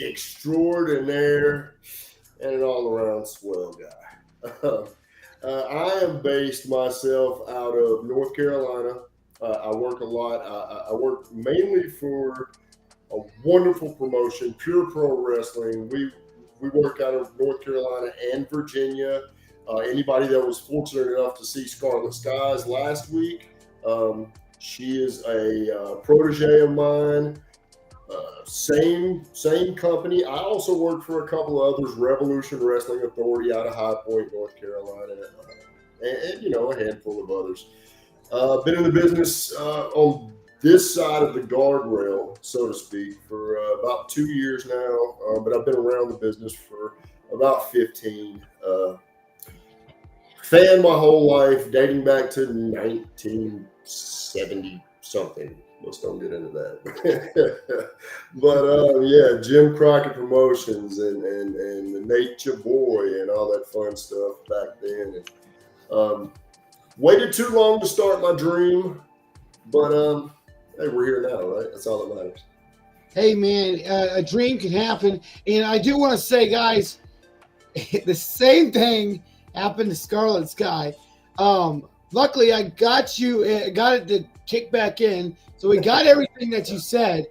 extraordinaire, and an all-around swell guy. I am based myself out of North Carolina. I work a lot. I work mainly for a wonderful promotion, Pure Pro Wrestling. We work out of North Carolina and Virginia. Anybody that was fortunate enough to see Scarlet Skies last week, she is a protege of mine. Same company. I also work for a couple of others, Revolution Wrestling Authority out of High Point, North Carolina, and a handful of others. Been in the business on this side of the guardrail, so to speak, for about 2 years now. But I've been around the business for about 15. Fan my whole life, dating back to 1970 something. Let's don't get into that. But yeah, Jim Crockett Promotions and the Nature Boy and all that fun stuff back then. And, waited too long to start my dream, but hey, we're here now, right? That's all that matters. Hey, man, a dream can happen. And I do want to say, guys, the same thing happened to Scarlet Sky. Luckily, I got it to kick back in. So we got everything that you said.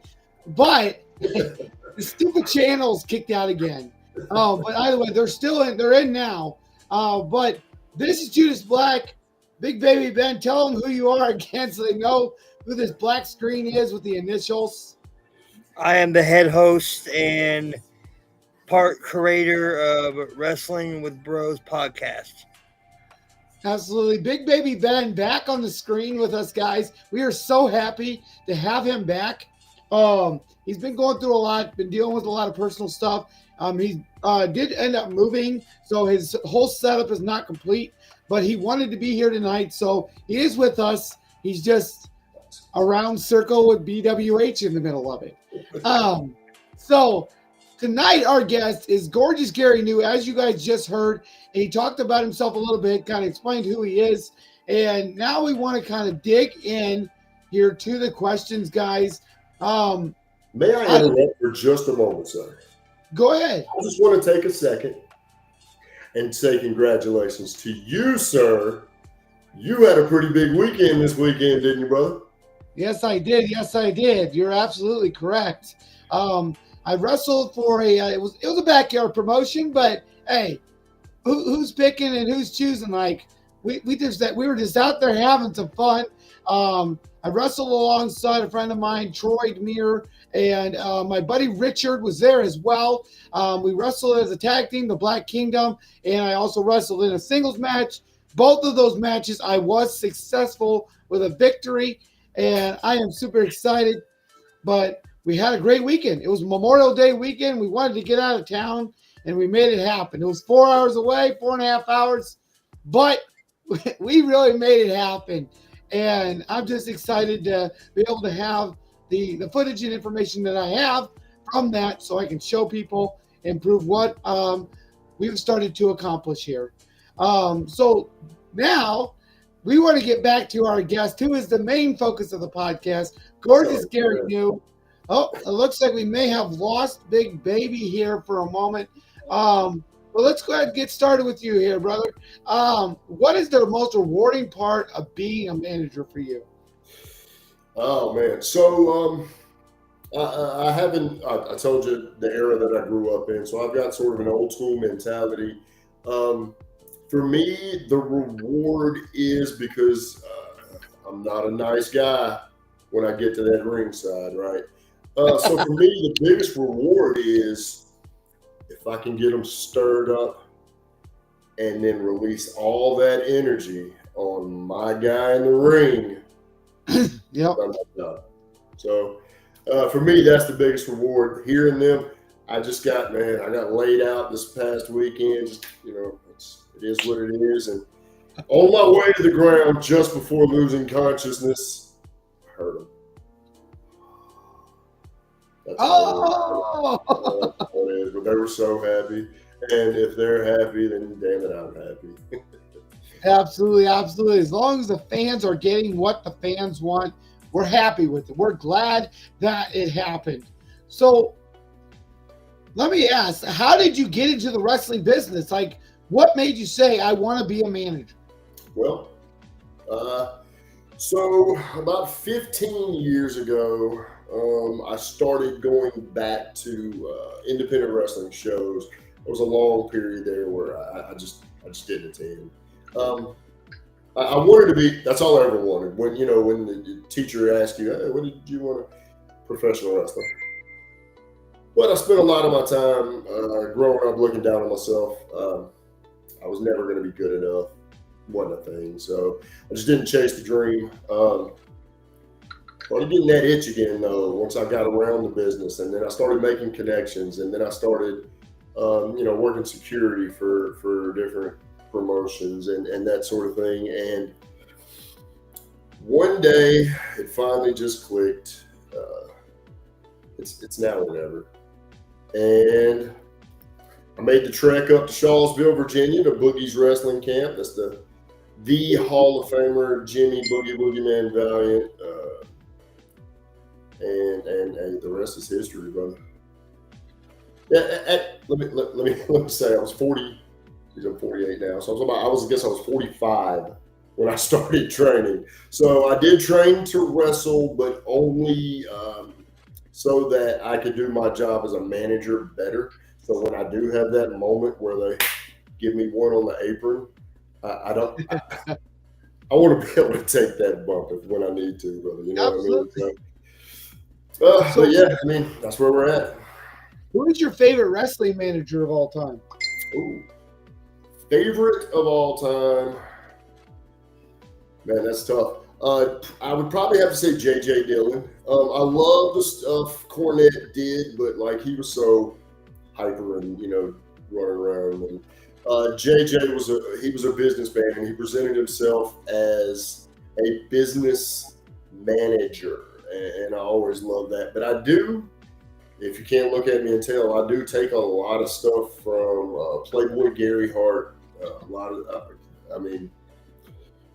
But the stupid channel's kicked out again. But either way, they're in now. But this is Judas Black. Big Baby Ben, tell them who you are again so they know who this black screen is with the initials. I am the head host and part creator of Wrestling with Bros podcast. Absolutely. Big Baby Ben back on the screen with us, guys. We are so happy to have him back. He's been going through a lot, been dealing with a lot of personal stuff. He did end up moving, so his whole setup is not complete. But he wanted to be here tonight, so he is with us. He's just a round circle with BWH in the middle of it. So tonight our guest is Gorgeous Gary New, as you guys just heard. And he talked about himself a little bit, kind of explained who he is. And now we want to kind of dig in here to the questions, guys. May I interrupt for just a moment, sir? Go ahead. I just want to take a second and say congratulations to you, sir. You had a pretty big weekend this weekend, didn't you, brother? Yes, I did. You're absolutely correct. I wrestled for it was a backyard promotion, but hey, who's picking and who's choosing? Like we were just out there having some fun. I wrestled alongside a friend of mine, Troy Demir, and my buddy Richard was there as well. We wrestled as a tag team, the Black Kingdom, and I also wrestled in a singles match. Both of those matches, I was successful with a victory, and I am super excited. But we had a great weekend. It was Memorial Day weekend. We wanted to get out of town, and we made it happen. It was 4 hours away, 4.5 hours, but we really made it happen. And I'm just excited to be able to have the footage and information that I have from that so I can show people and prove what we've started to accomplish here. So now we want to get back to our guest, who is the main focus of the podcast, Gorgeous Gary New. Oh, it looks like we may have lost Big Baby here for a moment. Well, let's go ahead and get started with you here, brother. What is the most rewarding part of being a manager for you? Oh, man. So I told you the era that I grew up in, so I've got sort of an old school mentality. For me, the reward is because I'm not a nice guy when I get to that ringside, right? So for me, the biggest reward is if I can get them stirred up and then release all that energy on my guy in the ring. Yep. So for me, that's the biggest reward. Hearing them, I got laid out this past weekend. Just, it is what it is. And on my way to the ground, just before losing consciousness, I heard them. That's but they were so happy. And if they're happy, then damn it, I'm happy. Absolutely. As long as the fans are getting what the fans want, we're happy with it. We're glad that it happened. So Let me ask, how did you get into the wrestling business? Like, what made you say, I want to be a manager? Well, so about 15 years ago, I started going back to independent wrestling shows. There was a long period there where I just didn't attend. I wanted to be. That's all I ever wanted. When the teacher asked you, "Hey, what did you want to professional wrestler?" But I spent a lot of my time growing up looking down on myself. I was never going to be good enough. Wasn't a thing. So I just didn't chase the dream. Started getting that itch again though once I got around the business, and then I started making connections, and then I started, working security for different promotions and that sort of thing. And one day it finally just clicked. It's now or never. And I made the trek up to Shawsville, Virginia, to Boogie's Wrestling Camp. That's the Hall of Famer Jimmy Boogeyman Valiant, and the rest is history, brother. Yeah, let me say I was 40. I'm 48 now, so I was 45 when I started training. So I did train to wrestle, but only so that I could do my job as a manager better. So when I do have that moment where they give me one on the apron, I want to be able to take that bump when I need to, brother. You know Absolutely. what I mean? But yeah, I mean, that's where we're at. Who is your favorite wrestling manager of all time? Ooh. Favorite of all time? Man, that's tough. I would probably have to say J.J. Dillon. I love the stuff Cornette did, but like he was so hyper and running around. And JJ was a businessman, and he presented himself as a business manager, and I always love that. But I do, if you can't look at me and tell, I do take a lot of stuff from Playboy Gary Hart. A lot of, I mean,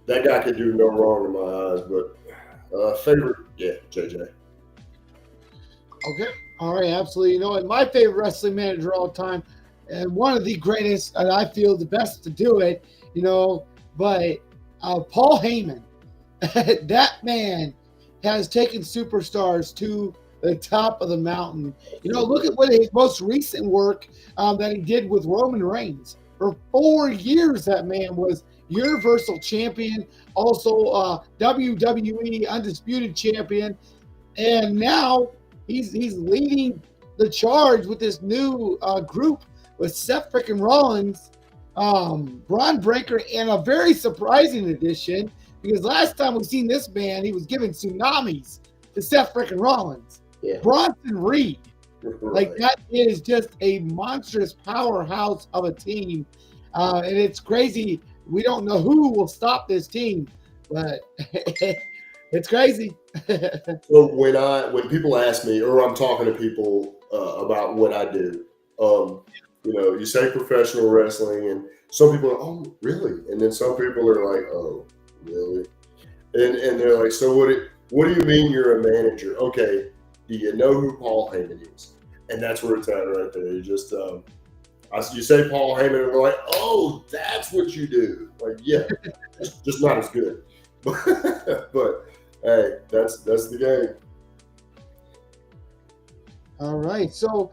that guy could do no wrong in my eyes. But favorite, yeah, JJ. Okay. All right. Absolutely. And my favorite wrestling manager of all time, and one of the greatest, and I feel the best to do it, but Paul Heyman. That man has taken superstars to the top of the mountain. Look at what his most recent work that he did with Roman Reigns. For 4 years, that man was Universal Champion, also WWE Undisputed Champion, and now he's leading the charge with this new group with Seth freaking Rollins, Braun Breaker, and a very surprising addition, because last time we seen this man, he was giving tsunamis to Seth freaking Rollins. Yeah. Bronson Reed. Right. Like, that is just a monstrous powerhouse of a team. And it's crazy. We don't know who will stop this team, but it's crazy. So when people ask me, or I'm talking to people about what I do, you say professional wrestling, and some people are, oh, really? And then some people are like, oh, really? And they're like, so what do you mean you're a manager? Okay, do you know who Paul Heyman is? And that's where it's at right there. You just you say Paul Heyman, and they're like, oh, that's what you do. Like, yeah, just not as good. But hey, that's the game. All right. So,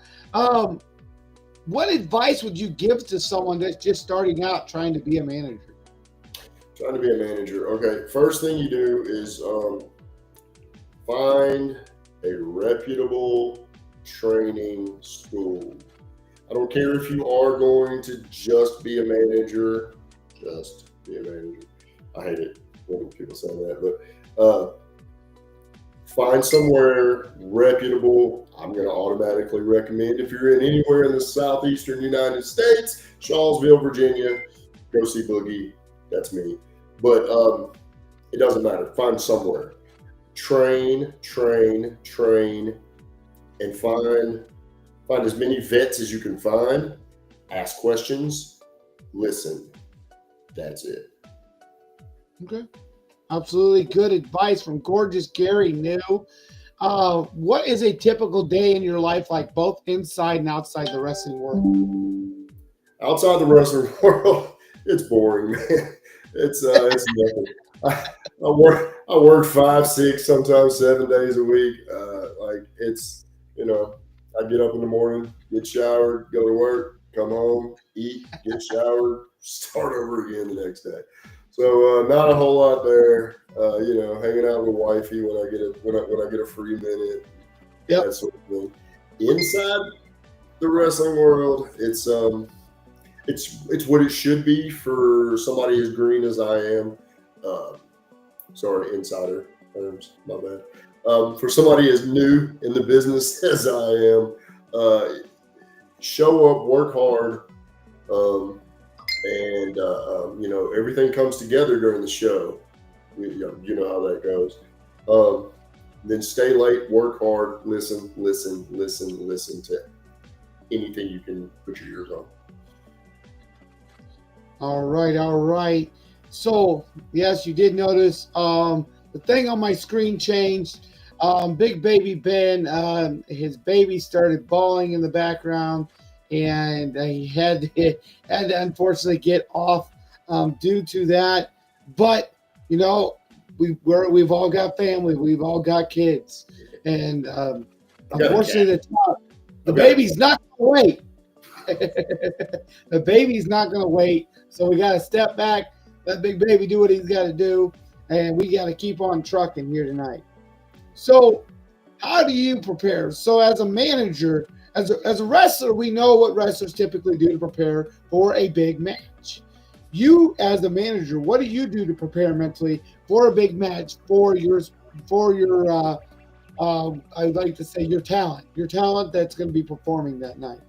what advice would you give to someone that's just starting out trying to be a manager? Trying to be a manager. Okay, first thing you do is find a reputable training school. I don't care if you are going to just be a manager. Just be a manager. I hate it when people say that, but find somewhere reputable. I'm going to automatically recommend, if you're anywhere in the southeastern United States, Shawsville, Virginia, go see Boogie. That's me. But it doesn't matter. Find somewhere. Train, and find as many vets as you can find. Ask questions. Listen. That's it. Okay. Absolutely good advice from gorgeous Gary New. What is a typical day in your life like, both inside and outside the wrestling world? Outside the wrestling world, it's boring, man. It's nothing. I work 5, 6, sometimes 7 days a week. Like it's I get up in the morning, get showered, go to work, come home, eat, get showered, start over again the next day. So not a whole lot there. Hanging out with wifey when I get a free minute, Yep. that sort of thing. Inside the wrestling world, it's what it should be for somebody as green as I am. Uh, Sorry, insider terms, my bad. For somebody as new in the business as I am, show up, work hard, and everything comes together during the show. You know how that goes. Then stay late, work hard, listen to anything you can put your ears on. All right. So, yes, you did notice the thing on my screen changed. Big baby Ben, his baby started bawling in the background, and he had to unfortunately get off due to that. But we've all got family, we've all got kids, and unfortunately, the baby's not going to wait. The baby's not going to wait, so we got to step back, let big baby do what he's got to do, and we got to keep on trucking here tonight. So how do you prepare? So as a manager, as a wrestler, we know what wrestlers typically do to prepare for a big match. You as a manager, what do you do to prepare mentally for a big match, for your I'd like to say your talent that's going to be performing that night?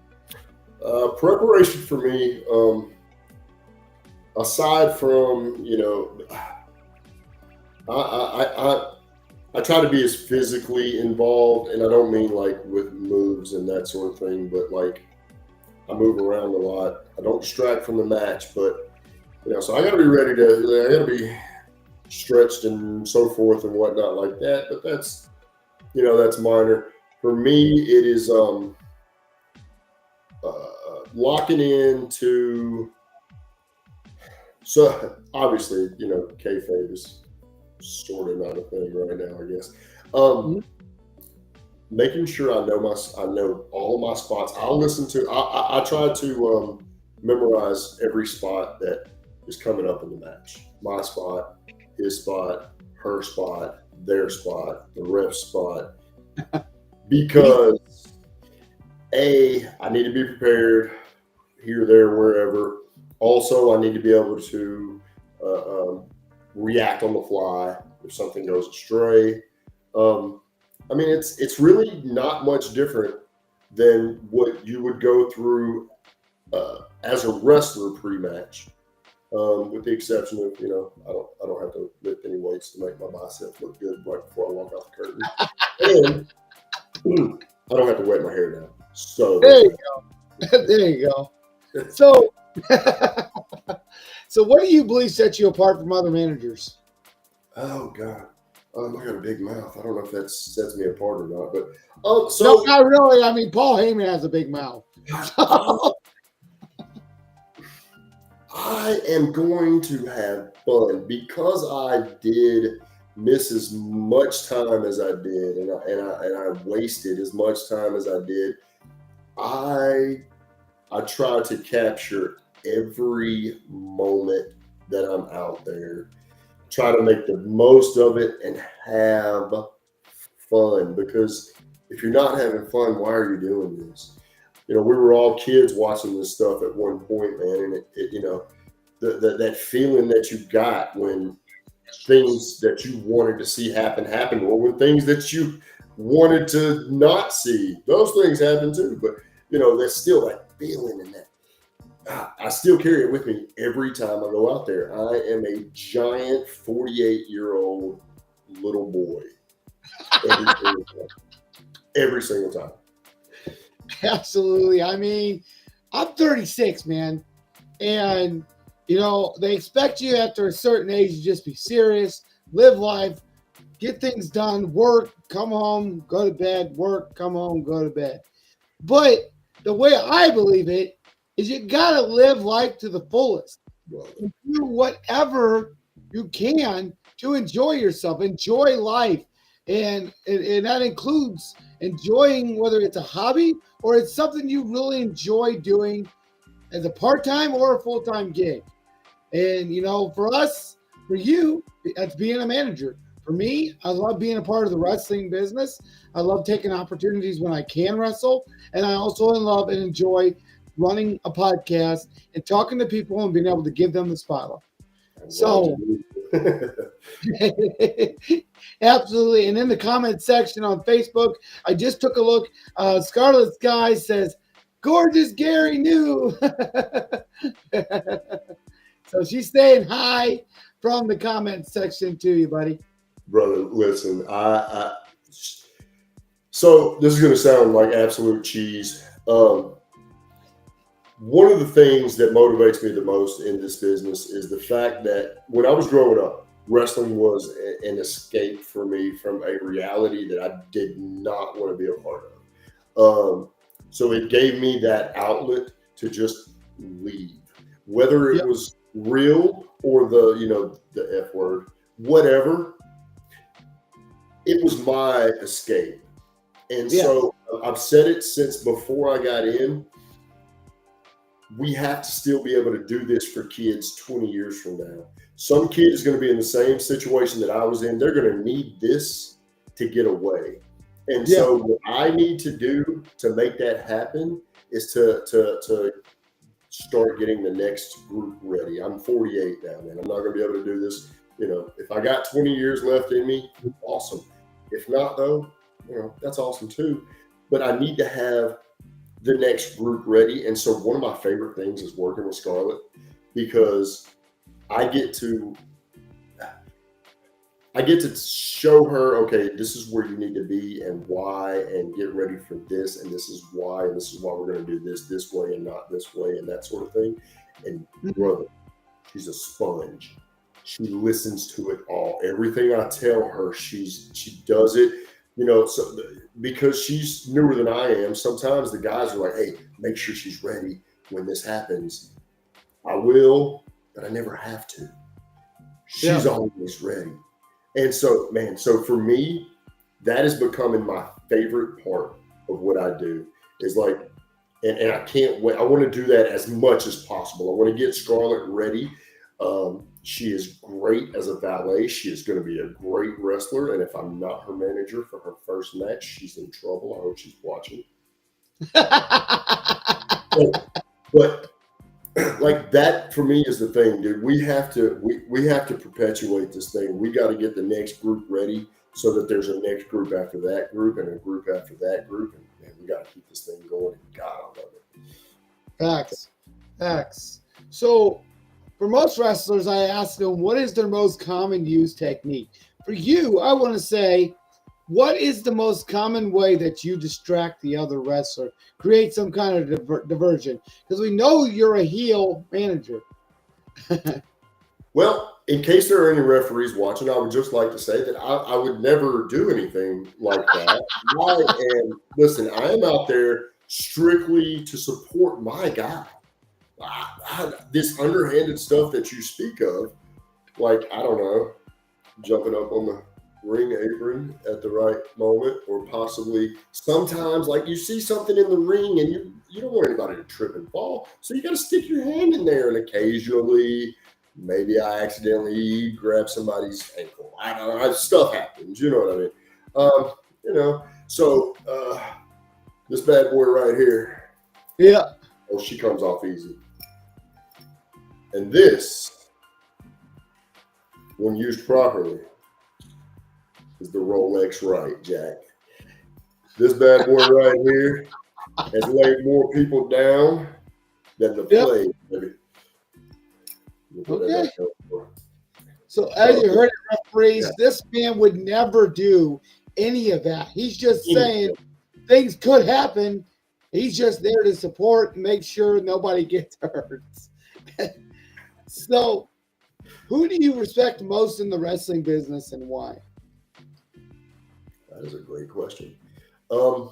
Preparation for me, aside from I try to be as physically involved, and I don't mean like with moves and that sort of thing, but like I move around a lot. I don't distract from the match, but so I got to be ready to. I got to be stretched and so forth and whatnot like that. But that's minor. For me, it is locking into. So obviously, kayfabe is sort of not a thing right now, I guess. Making sure I know all of my spots. I'll listen to. I try to memorize every spot that is coming up in the match. My spot, his spot, her spot, their spot, the ref spot, because I need to be prepared here, there, wherever. Also, I need to be able to react on the fly if something goes astray. It's really not much different than what you would go through as a wrestler pre-match, with the exception of I don't have to lift any weights to make my biceps look good right before I walk out the curtain, and I don't have to wet my hair down. So there you go. There you go. So, so what do you believe sets you apart from other managers? Oh God, I got a big mouth. I don't know if that sets me apart or not, but no, not really. I mean, Paul Heyman has a big mouth. I am going to have fun because I did miss as much time as I did, and I wasted as much time as I did. I try to capture every moment that I'm out there. Try to make the most of it and have fun, because if you're not having fun, why are you doing this? We were all kids watching this stuff at one point, man, and that feeling that you got when things that you wanted to see happen, or when things that you wanted to not see, those things happen too. But there's still that feeling, and that I still carry it with me every time I go out there. I am a giant 48-year-old little boy every single time. Absolutely. I mean, I'm 36, man, and they expect you after a certain age to just be serious, live life, get things done, work, come home, go to bed, work, come home, go to bed. But the way I believe it is you got to live life to the fullest. Brother. Do whatever you can to enjoy yourself, enjoy life. And that includes enjoying whether it's a hobby or it's something you really enjoy doing as a part-time or a full-time gig. And for us, for you, that's being a manager. For me, I love being a part of the wrestling business. I love taking opportunities when I can wrestle, and I also love and enjoy running a podcast and talking to people and being able to give them the spotlight. So, absolutely. And in the comment section on Facebook, I just took a look. Scarlett's Guy says, "Gorgeous Gary New." So she's saying hi from the comment section to you, buddy. Brother, listen, so this is going to sound like absolute cheese. One of the things that motivates me the most in this business is the fact that when I was growing up, wrestling was an escape for me from a reality that I did not want to be a part of. So it gave me that outlet to just leave, whether it was real or the F word, whatever. It was my escape. And so I've said it since before I got in. We have to still be able to do this for kids 20 years from now. Some kid is going to be in the same situation that I was in. They're going to need this to get away. And so what I need to do to make that happen is to start getting the next group ready. I'm 48 now, man. I'm not going to be able to do this. If I got 20 years left in me, awesome. If not, though, that's awesome too. But I need to have the next group ready. And so one of my favorite things is working with Scarlett, because I get to show her, okay, this is where you need to be and why, and get ready for this, and this is why, and this is why we're going to do this way and not this way, and that sort of thing. And brother, she's a sponge. She listens to it all. Everything I tell her, she does it. So because she's newer than I am, sometimes the guys are like, hey, make sure she's ready when this happens. I will, but I never have to. She's always ready. And so, man, for me, that is becoming my favorite part of what I do, is like, and I can't wait. I want to do that as much as possible. I want to get Scarlett ready. She is great as a valet. She is going to be a great wrestler. And if I'm not her manager for her first match, she's in trouble. I hope she's watching. but like that for me is the thing, dude. We have to perpetuate this thing. We got to get the next group ready so that there's a next group after that group and a group after that group. And man, we got to keep this thing going. God, I love it. Facts. So, for most wrestlers, I ask them, what is their most common used technique? For you, I want to say, what is the most common way that you distract the other wrestler, create some kind of diversion? Because we know you're a heel manager. Well, in case there are any referees watching, I would just like to say that I would never do anything like that. Listen, I am out there strictly to support my guy. This underhanded stuff that you speak of, like, I don't know, jumping up on the ring apron at the right moment, or possibly sometimes, like, you see something in the ring and you don't want anybody to trip and fall, so you got to stick your hand in there, and occasionally maybe I accidentally grab somebody's ankle. I don't know, stuff happens, you know what I mean? So this bad boy right here, she comes off easy. And this, when used properly, is the Rolex right, Jack. This bad boy right here has laid more people down than the plague, baby. Okay. So as you heard it, referees, this man would never do any of that. He's just saying things could happen. He's just there to support and make sure nobody gets hurt. So, who do you respect most in the wrestling business and why? That is a great question. Um,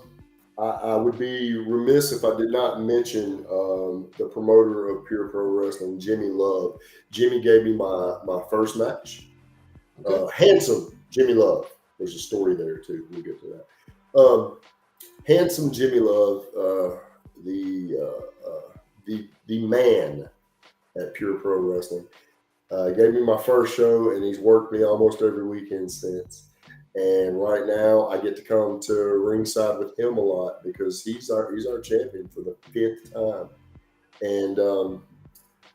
I would be remiss if I did not mention the promoter of Pure Pro Wrestling, Jimmy Love. Jimmy gave me my first match. Okay. Handsome Jimmy Love. There's a story there too. We'll get to that. Handsome Jimmy Love, the man at Pure Pro Wrestling, gave me my first show, and he's worked me almost every weekend since. And right now, I get to come to ringside with him a lot because he's our champion for the 5th time, and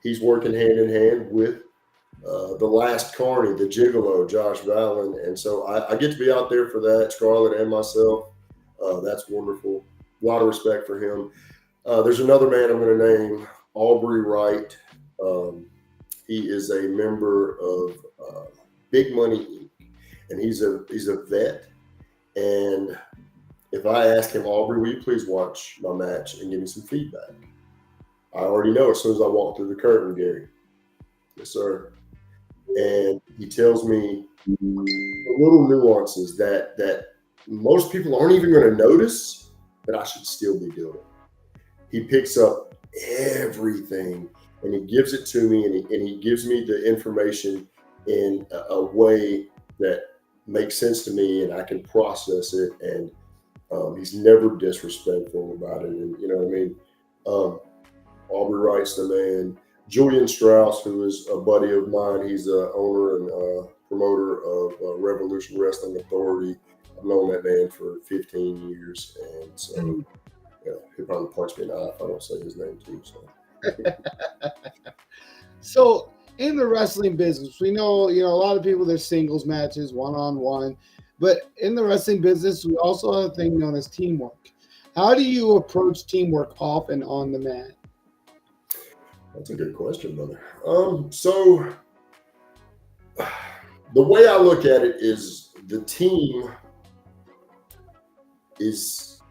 he's working hand in hand with the last Carney, the Gigolo, Josh Vallon, and so I get to be out there for that, Scarlett and myself. That's wonderful. A lot of respect for him. There's another man I'm going to name, Aubrey Wright. He is a member of Big Money Inc., and he's a vet. And if I ask him, Aubrey, will you please watch my match and give me some feedback? I already know as soon as I walk through the curtain, Gary. Yes, sir. And he tells me the little nuances that most people aren't even going to notice that I should still be doing. He picks up everything and he gives it to me, and he gives me the information in a way that makes sense to me and I can process it. And he's never disrespectful about it. And you know what I mean? Aubrey Wright's the man. Julian Strauss, who is a buddy of mine, he's the owner and promoter of Revolution Wrestling Authority. I've known that man for 15 years, and so he'll probably punch me in the eye if I don't say his name too. So in the wrestling business, we know a lot of people, there's singles matches, one-on-one, but in the wrestling business, we also have a thing known as teamwork. How do you approach teamwork off and on the mat? That's a good question, brother. So the way I look at it is the team is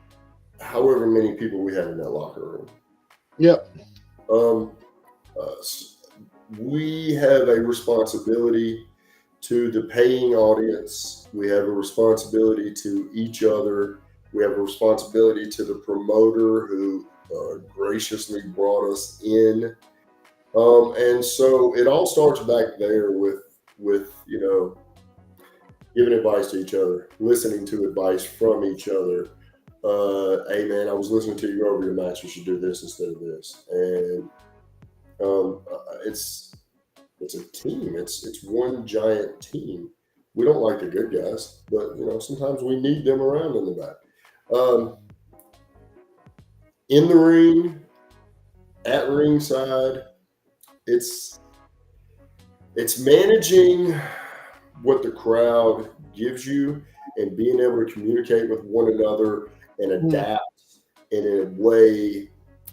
however many people we have in that locker room. Yep. We have a responsibility to the paying audience. We have a responsibility to each other. We have a responsibility to the promoter who graciously brought us in. And so it all starts back there with giving advice to each other, listening to advice from each other. Hey man, I was listening to you go over your match. You should do this instead of this. And it's a team. It's one giant team. We don't like the good guys, but sometimes we need them around in the back. In the ring, at ringside, it's managing what the crowd gives you and being able to communicate with one another and adapt in a way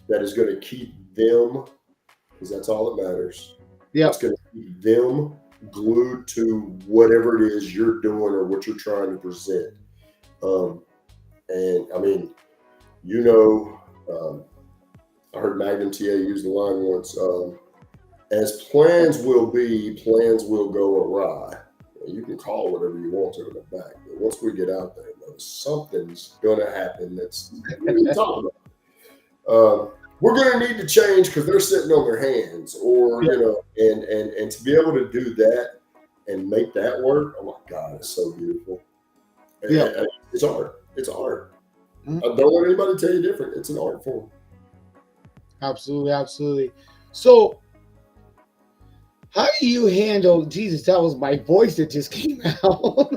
that is going to keep them, because that's all that matters. Yeah, it's going to keep them glued to whatever it is you're doing or what you're trying to present. And I mean, I heard Magnum TA use the line once, as plans will be, plans will go awry. You can call whatever you want to in the back, but once we get out there, something's going to happen that's really talking about. We're going to need to change because they're sitting on their hands, or and to be able to do that and make that work. Oh my God, it's so beautiful. Yeah, it's art. It's art. Mm-hmm. I don't let anybody tell you different. It's an art form. Absolutely, absolutely. So, how do you handle? Jesus, that was my voice that just came out.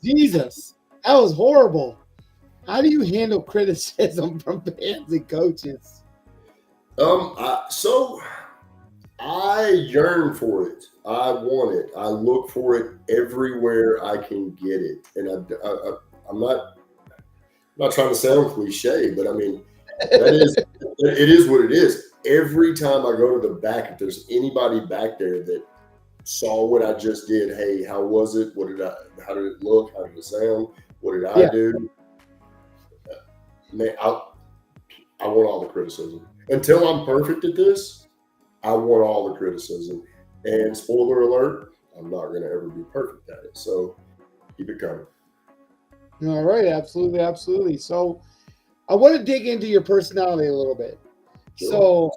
Jesus, that was horrible. How do you handle criticism from fans and coaches? So I yearn for it. I want it. I look for it everywhere I can get it. And I'm not trying to sound cliche, but I mean, it is what it is. Every time I go to the back, if there's anybody back there that saw what I just did, hey, how was it? How did it look? How did it sound? What did I do? Man, I want all the criticism. Until I'm perfect at this, I want all the criticism. And spoiler alert, I'm not going to ever be perfect at it. So keep it coming. All right, absolutely, absolutely. So I want to dig into your personality a little bit. Sure.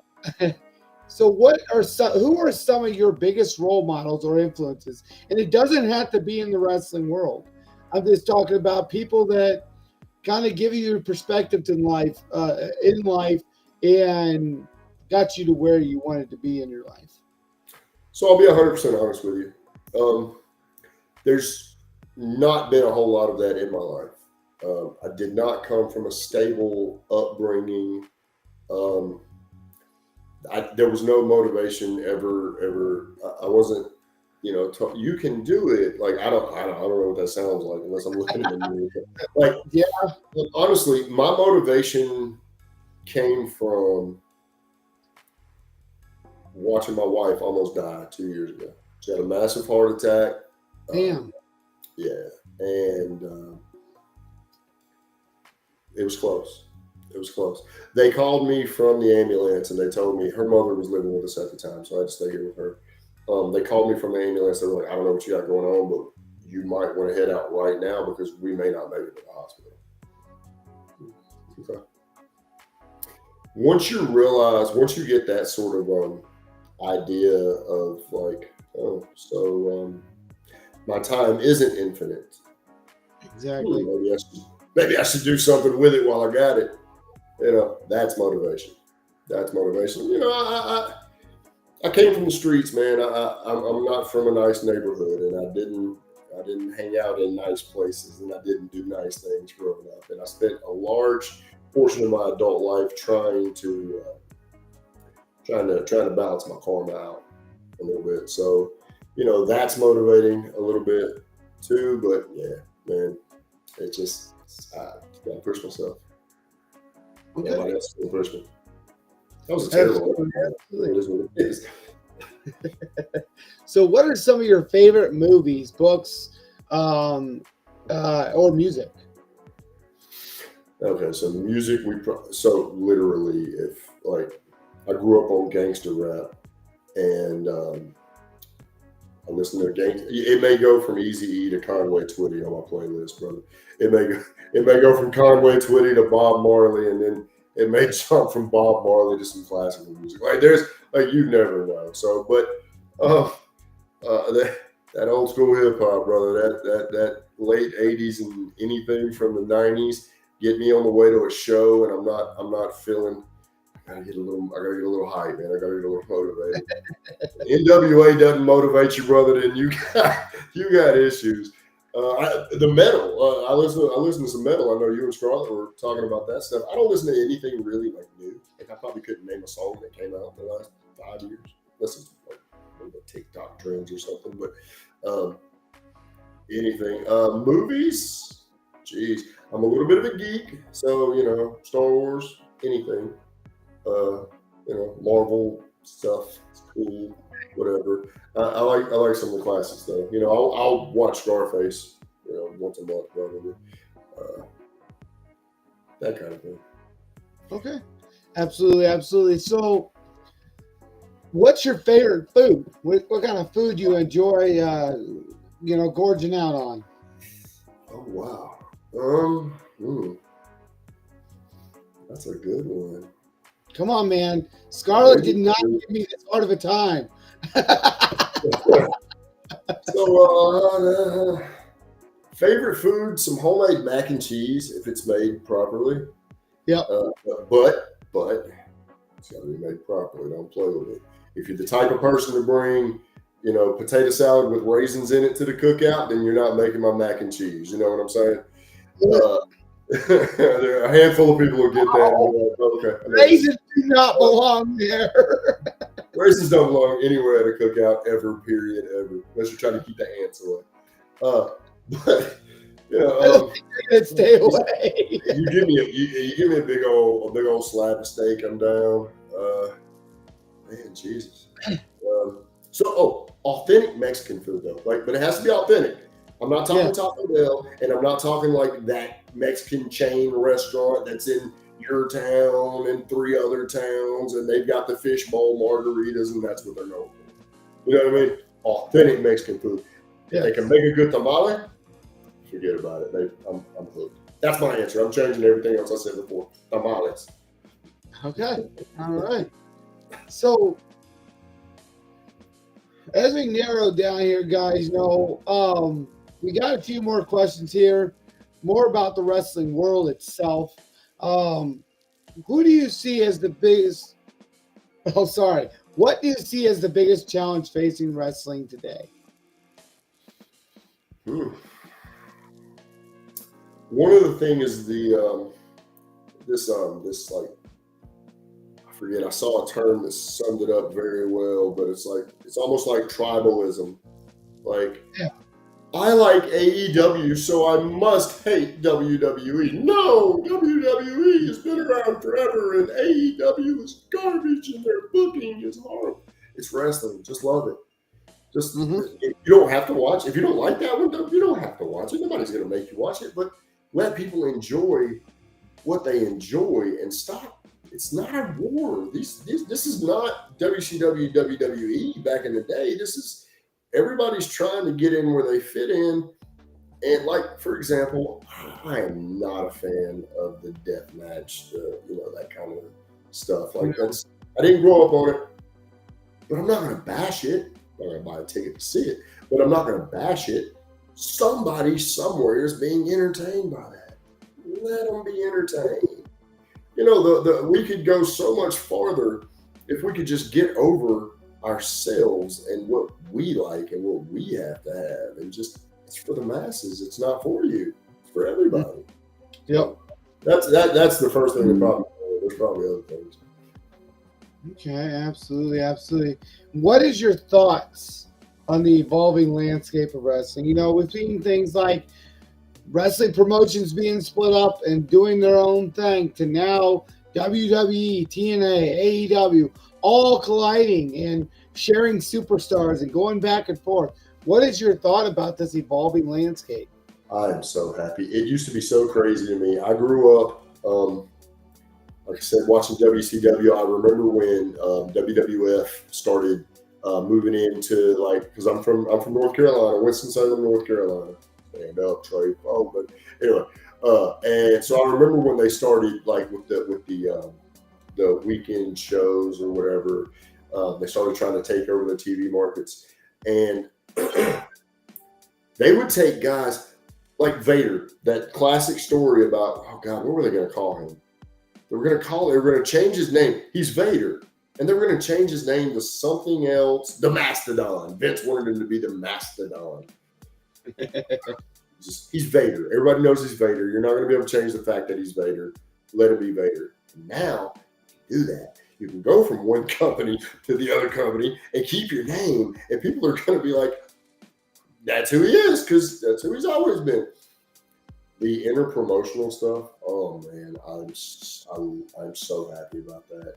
So, who are some of your biggest role models or influences? And it doesn't have to be in the wrestling world. I'm just talking about people that kind of give you perspective in life, and got you to where you wanted to be in your life. So I'll be 100% honest with you. There's not been a whole lot of that in my life. I did not come from a stable upbringing. Um, there was no motivation ever. I wasn't, you can do it. Like I don't know what that sounds like unless I'm looking at the like. Yeah, Honestly, my motivation came from watching my wife almost die 2 years ago. She had a massive heart attack. damn. Yeah, and it was close. It was close. They called me from the ambulance and they told me her mother was living with us at the time, so I had to stay here with her. They called me from the ambulance. They were like, "I don't know what you got going on, but you might want to head out right now because we may not make it to the hospital." Okay. Once you get that sort of idea of like, oh, so my time isn't infinite. Exactly. Maybe I should do something with it while I got it. That's motivation. That's motivation. I came from the streets, man. I'm not from a nice neighborhood, and I didn't hang out in nice places, and I didn't do nice things growing up. And I spent a large portion of my adult life trying to balance my karma out a little bit. So, that's motivating a little bit too. But yeah, man, it just I gotta push myself. Okay. Nobody else can push me. That was a terrible one. Absolutely. It is what it is. So, what are some of your favorite movies, books, or music? Okay, so music, so literally, if like I grew up on gangster rap, and I listen to gangster. It may go from Easy E to Conway Twitty on my playlist, brother. It may go from Conway Twitty to Bob Marley, and then it may jump from Bob Marley to some classical music. You never know. So, but that old school hip hop, brother. That late '80s and anything from the '90s get me on the way to a show, and I'm not feeling. I gotta get a little hype, man. I gotta get a little motivated. NWA doesn't motivate you, brother, then you got issues. The metal. I listen to some metal. I know you and Scarlett were talking about that stuff. I don't listen to anything really like new. Like I probably couldn't name a song that came out in the last 5 years. This is like maybe TikTok trends or something, but anything. Movies. Jeez, I'm a little bit of a geek, so Star Wars, anything. Marvel stuff. It's cool. Whatever. I like some of the classics though. I'll watch Scarface. Once a month probably. That kind of thing. Okay, absolutely, absolutely. So, what's your favorite food? What kind of food you enjoy? Gorging out on. Oh wow. That's a good one. Come on, man. Scarlett did not give me this hard of a time. So, favorite food, some homemade mac and cheese if it's made properly. Yep. But it's got to be made properly. Don't play with it. If you're the type of person to bring, potato salad with raisins in it to the cookout, then you're not making my mac and cheese. You know what I'm saying? There are a handful of people who get that. Okay. Raisins do not belong there. Raisins don't belong anywhere at a cookout ever, period, ever. Unless you're trying to keep the ants away. But I don't think they're gonna stay away. you give me a big old slab of steak, I'm down. Man, Jesus. Authentic Mexican food though, but it has to be authentic. I'm not talking Taco Bell, and I'm not talking like that Mexican chain restaurant that's in your town and 3 other towns, and they've got the fishbowl margaritas, and that's what they're known for. You know what I mean? Authentic Mexican food. If they can make a good tamale, forget about it. I'm hooked. That's my answer. I'm changing everything else I said before. Tamales. Okay. All right. So as we narrow down here, guys, we got a few more questions here, more about the wrestling world itself. Who do you see as the biggest? Oh, sorry. What do you see as the biggest challenge facing wrestling today? One of the things is this like, I forget. I saw a term that summed it up very well, but it's almost like tribalism. Like, Yeah. I like AEW, so I must hate WWE. No, WWE has been around forever, and AEW is garbage, and their booking is horrible. It's wrestling. Just love it. Just you don't have to watch. If you don't like that one, you don't have to watch it. Nobody's going to make you watch it, but let people enjoy what they enjoy and stop. It's not a war. This is not WCW, WWE back in the day. This is everybody's trying to get in where they fit in. And like, for example, I am not a fan of the death match, that kind of stuff. Like I didn't grow up on it, but I'm not going to bash it. I'm not going to buy a ticket to see it, but I'm not going to bash it. Somebody somewhere is being entertained by that. Let them be entertained. We could go so much farther if we could just get over ourselves and what we like and what we have to have, and just it's for the masses. It's not for you. It's for everybody. Yep. That's the first thing. There's probably other things. Okay, absolutely. What is your thoughts on the evolving landscape of wrestling? We've seen things like wrestling promotions being split up and doing their own thing, to now WWE, TNA, AEW, all colliding and sharing superstars and going back and forth. What is your thought about this evolving landscape? I am so happy. It used to be so crazy to me. I grew up, like I said, watching WCW. I remember when WWF started moving into, because I'm from North Carolina, Winston-Salem, North Carolina. Stand up, Trey. Oh, but anyway, and so I remember when they started with the weekend shows or whatever. They started trying to take over the TV markets, and they would take guys like Vader. That classic story about, oh God, what were they going to call him? They were going to change his name. He's Vader, and they were going to change his name to something else. The Mastodon. Vince wanted him to be the Mastodon. He's Vader. Everybody knows he's Vader. You're not going to be able to change the fact that he's Vader. Let him be Vader. Now, you can do that. You can go from one company to the other company and keep your name, and people are going to be like, that's who he is, because that's who he's always been. The interpromotional stuff, oh man, I'm so happy about that.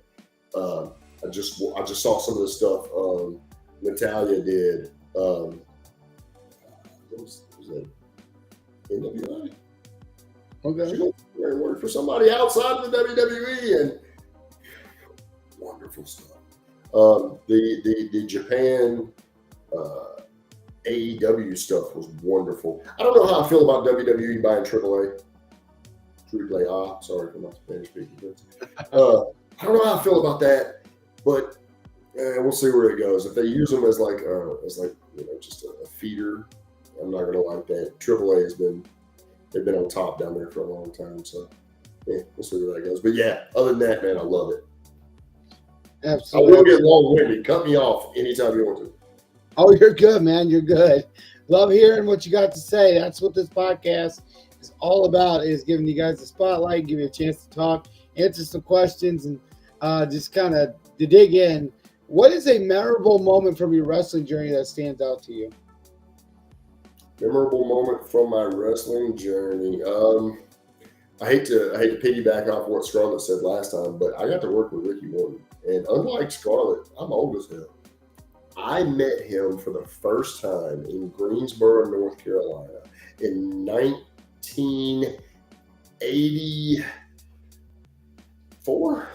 I just saw some of the stuff Natalia did. What was that? NWA. Okay. She worked for somebody outside of the WWE, and wonderful stuff. The Japan AEW stuff was wonderful. I don't know how I feel about WWE buying AAA. Sorry for my Spanish speaking. I don't know how I feel about that, but we'll see where it goes. If they use them as just a feeder, I'm not gonna like that. AAA they've been on top down there for a long time, so yeah, we'll see where that goes. But yeah, other than that, man, I love it. Absolutely. I will get long-winded. Cut me off anytime you want to. Oh, you're good, man. You're good. Love hearing what you got to say. That's what this podcast is all about, is giving you guys the spotlight, give you a chance to talk, answer some questions, and just kind of to dig in. What is a memorable moment from your wrestling journey that stands out to you? Memorable moment from my wrestling journey. I hate to piggyback off what Scarlett said last time, but I got to work with Ricky Morton. And unlike Scarlett, I'm old as hell. I met him for the first time in Greensboro, North Carolina in 1984,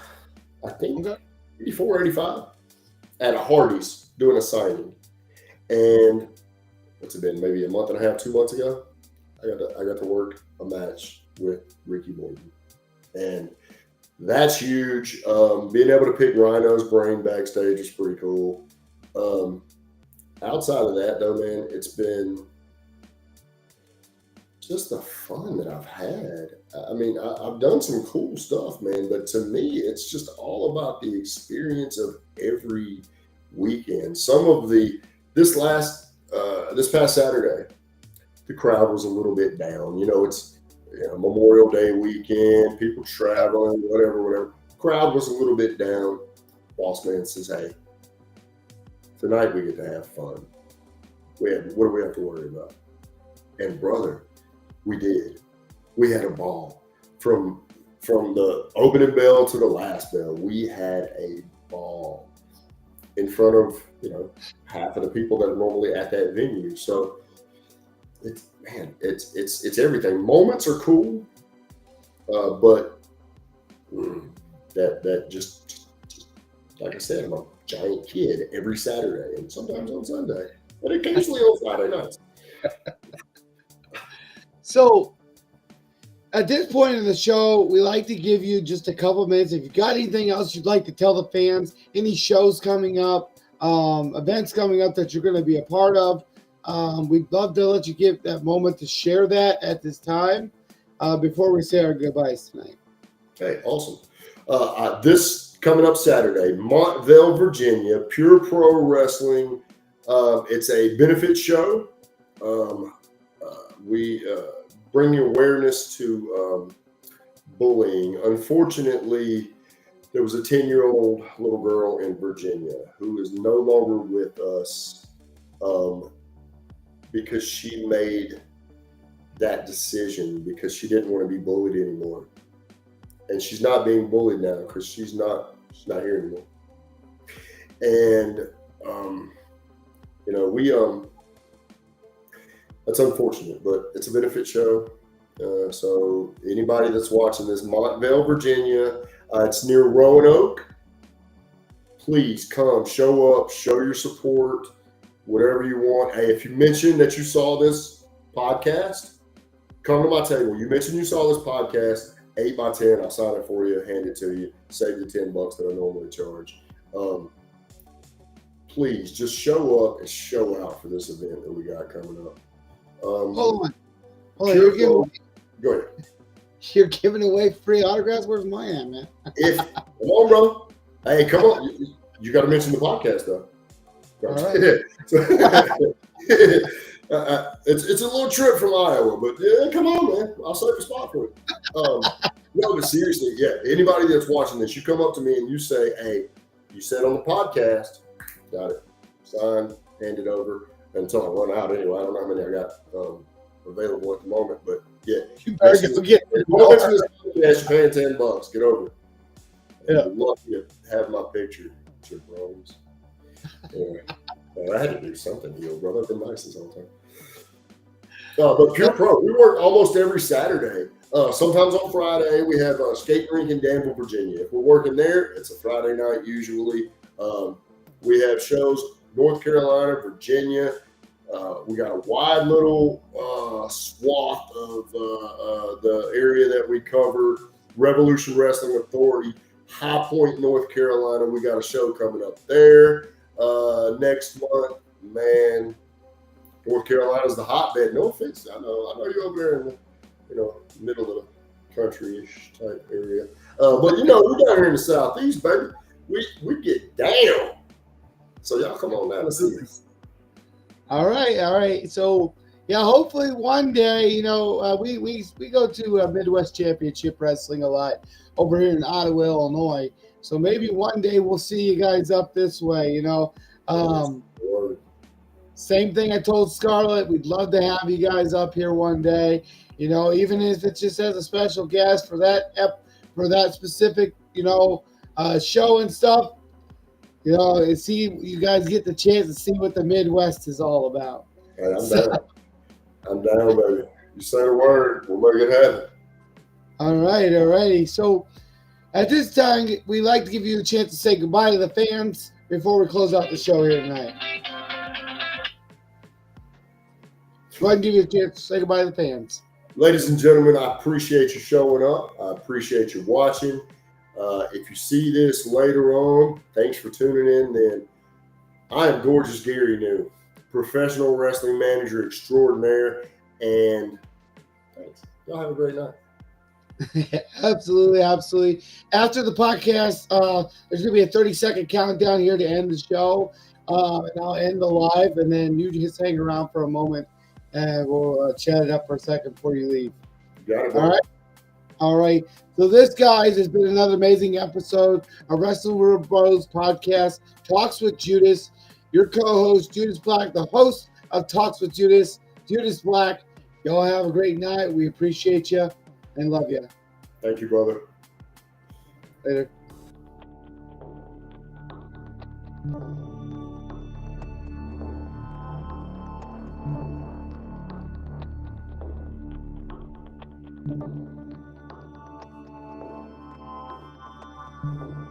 I think. Okay. 84, 85, at a Hardee's doing a signing. And what's it been, maybe a month and a half, 2 months ago? I got to work a match with Ricky Morton, and that's huge. Being able to pick Rhino's brain backstage is pretty cool. Outside of that, though, man, it's been just the fun that I've had. I mean, I've done some cool stuff, man, but to me, it's just all about the experience of every weekend. This past Saturday, the crowd was a little bit down. It's Memorial Day weekend, people traveling, whatever. Crowd was a little bit down. Boss man says, "Hey, tonight we get to have fun. What do we have to worry about?" And brother, we did. We had a ball from the opening bell to the last bell. We had a ball in front of half of the people that are normally at that venue. So it's everything. Moments are cool, but that just like I said, I'm a giant kid every Saturday and sometimes on Sunday, but occasionally on Friday nights. So at this point in the show, we like to give you just a couple of minutes. If you've got anything else you'd like to tell the fans, any shows coming up, events coming up that you're going to be a part of, we'd love to let you give that moment to share that at this time before we say our goodbyes tonight. Okay, awesome. This coming up Saturday, Montvale, Virginia, Pure Pro Wrestling. It's a benefit show. We bring awareness to bullying. Unfortunately, there was a 10-year-old little girl in Virginia who is no longer with us because she made that decision because she didn't want to be bullied anymore. And she's not being bullied now because she's not here anymore. And that's unfortunate, but it's a benefit show. So anybody that's watching this, Montvale, Virginia, it's near Roanoke. Please come, show up, show your support, whatever you want. Hey, if you mention that you saw this podcast, come to my table. You mentioned you saw this podcast, 8 by 10. I'll sign it for you, hand it to you, save the $10 that I normally charge. Please just show up and show out for this event that we got coming up. Hold on. Go ahead. You're giving away free autographs? Where's mine at, man? Come on, bro. Hey, come on. You got to mention the podcast, though. All right. It's a little trip from Iowa, but yeah, come on, man. I'll save a spot for it. No, but seriously, yeah. Anybody that's watching this, you come up to me and you say, "Hey, you said on the podcast, got it, signed, hand it over." Until I run out anyway. I don't know how many I got available at the moment, but yeah. You better go get it. You're paying $10. Get over it. Yeah. I'd love to have my picture. Your bros. Anyway, I had to do something here, brother. I've been nice this whole time. But Pure Pro, we work almost every Saturday. Sometimes on Friday, we have a skate rink in Danville, Virginia. If we're working there, it's a Friday night usually. We have shows North Carolina, Virginia. We got a wide little swath of the area that we cover. Revolution Wrestling Authority, High Point, North Carolina. We got a show coming up there next month. Man, North Carolina's the hotbed. No offense, I know you're over there in the middle of the country-ish type area. But we down here in the Southeast, baby. We get down. So y'all come on down and see us. All right. So yeah, hopefully one day, we go to Midwest Championship Wrestling a lot over here in Ottawa, Illinois. So maybe one day we'll see you guys up this way. Same thing I told Scarlett. We'd love to have you guys up here one day. Even if it's just as a special guest for that specific show and stuff. And see you guys get the chance to see what the Midwest is all about. Hey, I'm down, baby. You say a word, we'll make it happen. All righty. So at this time, we like to give you a chance to say goodbye to the fans before we close out the show here tonight. Go ahead and give you a chance to say goodbye to the fans. Ladies and gentlemen, I appreciate you showing up. I appreciate you watching. If you see this later on, thanks for tuning in. Then I am Gorgeous Gary New, professional wrestling manager extraordinaire, and thanks. Y'all have a great night. Absolutely, absolutely. After the podcast, there's going to be a 30-second countdown here to end the show. And I'll end the live, and then you just hang around for a moment, and we'll chat it up for a second before you leave. You got it, All right? All right. So this, guys, has been another amazing episode of Wrestling World Bros podcast, Talks with Judas. Your co-host, Judas Black, the host of Talks with Judas, Judas Black. Y'all have a great night. We appreciate you and love you. Thank you, brother. Later. Thank you.